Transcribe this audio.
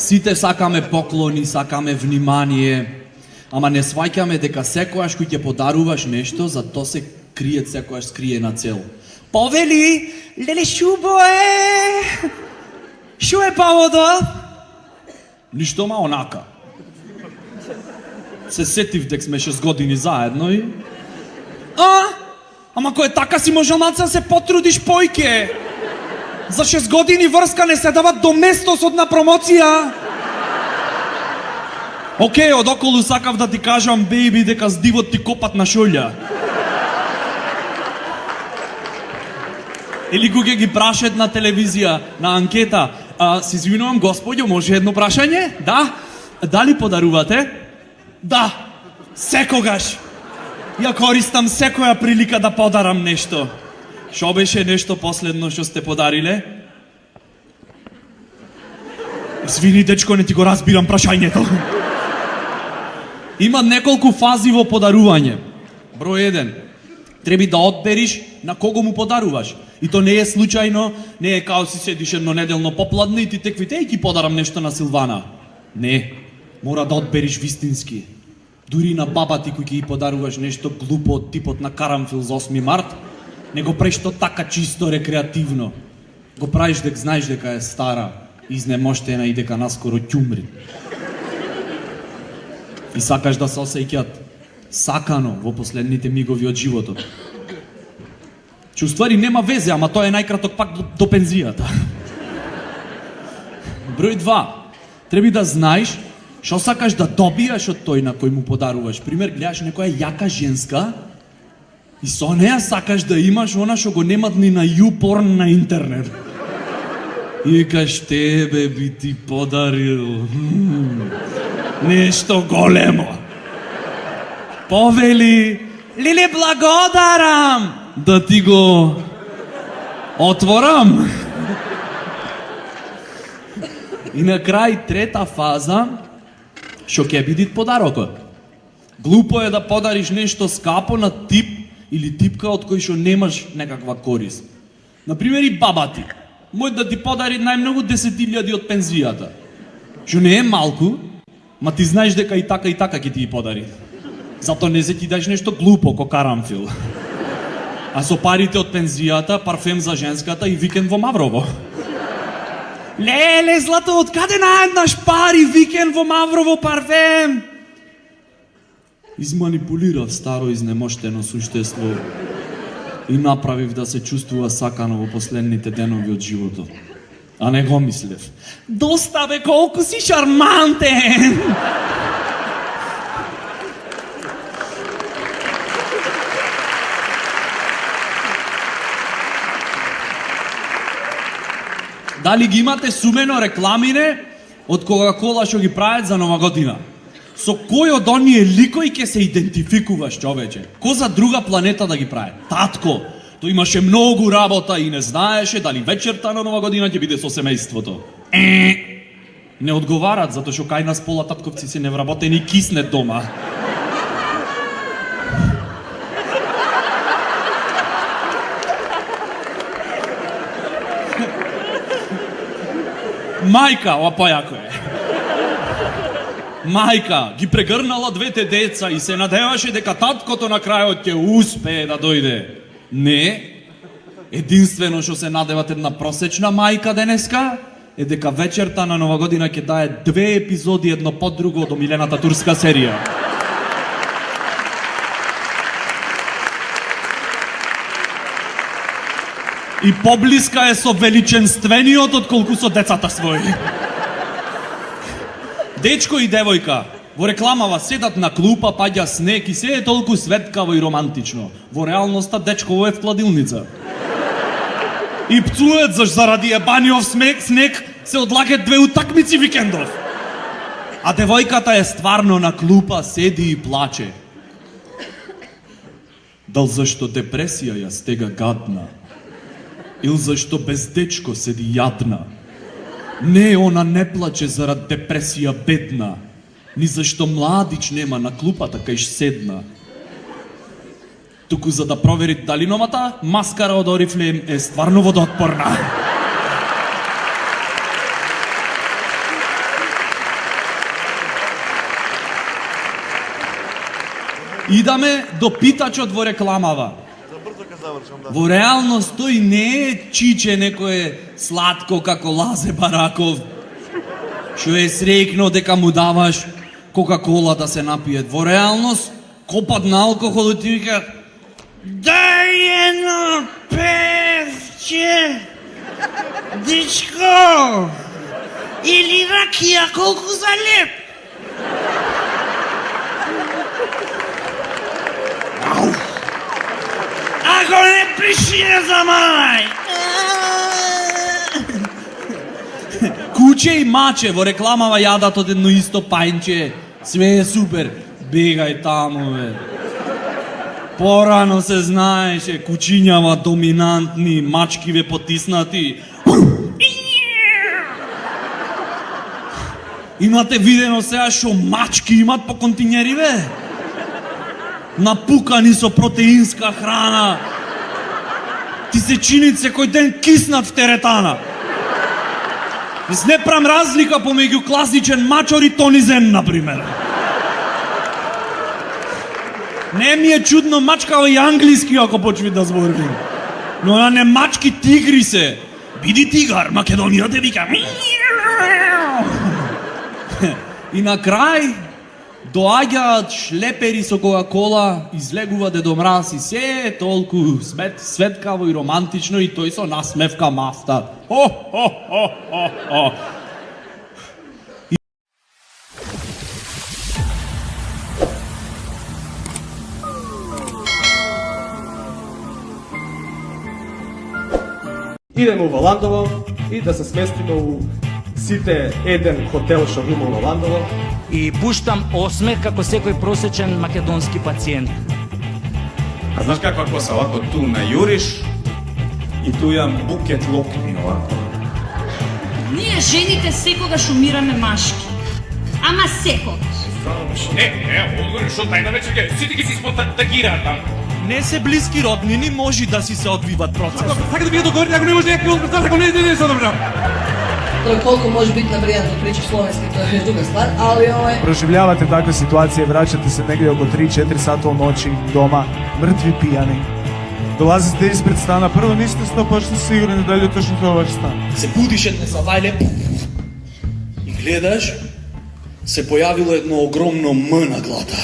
Сите сакаме поклони, сакаме внимание, ама не сваќаме дека секојаш кој ќе подаруваш нешто, за то се крие секојаш скриена цел. Повели, леле шубо е! Шо е поводот? Ништо ма онака. Се сетив дек сме 6 години заедно и... Ама кој е така си можел малце да се потрудиш појке. За 6 години врска не се дават до местосот на промоција. Океј, одоколу сакав да ти кажам, бейби, дека с дивот ти копат на шолја. Или кога ги прашат на телевизија, на анкета, се извинувам, господјо, може едно прашање? Да? Дали подарувате? Да, секогаш. Ја користам секоја прилика да подарам нешто. Шо беше нешто последно што сте подариле? Извини, дечко, не ти го разбирам прашањето. Има неколку фази во подарување. Број 1. Треба да одбериш на кого му подаруваш. И то не е случајно, не е као си седиш едно неделно попладне и ти теквите и ти подарам нешто на Силвана. Не, мора да одбериш вистински. Дури на баба ти кој ќе ја подаруваш нешто глупо од типот на карамфил за 8 март, не го правиш то така чисто рекреативно. Го правиш дека знаеш дека е стара, изнемоштена и дека наскоро ќе умри. И сакаш да се осеќаат сакано во последните мигови од животот. Че уствари нема везе, ама тоа е најкраток пак до пензијата. Број 2. Треба да знаеш што сакаш да добиеш од тој на кој му подаруваш. Пример, гледаш некоја јака женска и со неа сакаш да имаш она што го немат ни на YouPorn на интернет. И викаш, тебе би ти подарил нешто големо. Повели, леле благодарам, да ти го отворам. И на крај трета фаза, што ќе биде подарокот. Глупо е да подариш нешто скапо на тип или типка од кој што немаш некаква корис. Например, и баба ти. Мој да ти подари најмногу 10.000 од пензијата. Што не е малку, ма ти знаеш дека и така ќе ти подари. Зато не се ти даш нешто глупо, ко карамфил. А со парите од пензијата, парфем за женската и викенд во Маврово. Леле, злато, откаде наеднаш пари, викенд во Маврово, парфем? Изманипулирав старо изнемоштено суштество и направив да се чувствува сакано во последните денови од животот. А не го мислев. Доста бе, колку си шармантен! Дали ги имате сумено рекламине од Кока-кола што ги прават за Нова година? Со кој од оние ликои ќе се идентификуваш, човече? Ко за друга планета да ги прави? Татко, тој имаше многу работа и не знаеше дали вечерта на Нова година ќе биде со семејството. Не одговарат, затоа што кај нас пола татковци се невработени и киснет дома. Мајка, ова појако е. Мајка ги прегрнала двете деца и се надеваше дека таткото на крајот ќе успее да дојде. Не. Единствено што се надеват една просечна мајка денеска е дека вечерта на Нова година ќе дае 2 епизоди едно под друго од омилената турска серија. И поблиска е со величенствениот отколку со децата своји. Дечко и девојка во рекламава седат на клупа, паѓа снег и се е толку светкаво и романтично. Во реалноста дечково е в кладилница. И пцует заради ебаниот снег се одлагат 2 утакмици викендов. А девојката е стварно на клупа, седи и плаче. Дал зашто депресија ја стега гадна? Или зашто без дечко седи јадна? Не, она не плаче зарад депресија бедна, ни зашто младич нема на клупата кај седна. Туку за да провери дали новата маскара од Oriflame е стварно водоотпорна. Идаме до питачот во рекламава. Во реалност тој не е чиче некое сладко како Лазе Бараков, што е срекно дека му даваш Кока-кола да се напие. Во реалност копат на алкохол и ти вика: дај едно певче, дечко, или ракија колку за леп. Ако не пиши, не заманај. Куче и маче во рекламава јадат од едно исто пајнче. Све е супер. Бегај таму, бе. Порано се знаеше, кучињава доминантни, мачкиве потиснати. Имате видено сега што мачки имат по континери, бе? Напукани со протеинска храна. Ти се чинит секој ден киснат в теретана. Мис не прам разлика помеѓу класичен мачор и тонизен, например. Не ми е чудно мачкава и англиски ако почви да зборим. Но на не мачки тигри се. Биди тигар, Македонија те вика. И на крај доаѓаат шлепери со Кока-кола, излегува Дедо Мраз и се е толку светкаво и романтично и тој со насмевка мафта. Хо. Идеме во Ландово и да се сместиме у сите еден хотел што има во Ландово. И пуштам осмех како секој просечен македонски пациент. А знаеш каква коса, овако ту најуриш и ту имам букет локни овако. Ние жените секогаш умираме машки. Ама секогаш. Одговори, што тајна вечер ке, сите ги си спонтагираат таму. Не се блиски роднини, може да си се одвиват процес. Сака да ви договорите, ако не може некој одговор, ако не се одобрам. Тој колку може бит набријан да прича словенски, тоа е друга ствар, али Проживljavate takve situacije, vraćate se negdje oko 3-4 sata u noći doma, mrtvi pijani. Dolazite ispred stana, prvo niste 100% sigurni da li je točno to vaš stan. Се будиш едне завајле и гледаш, се појавило едно огромно М на глата.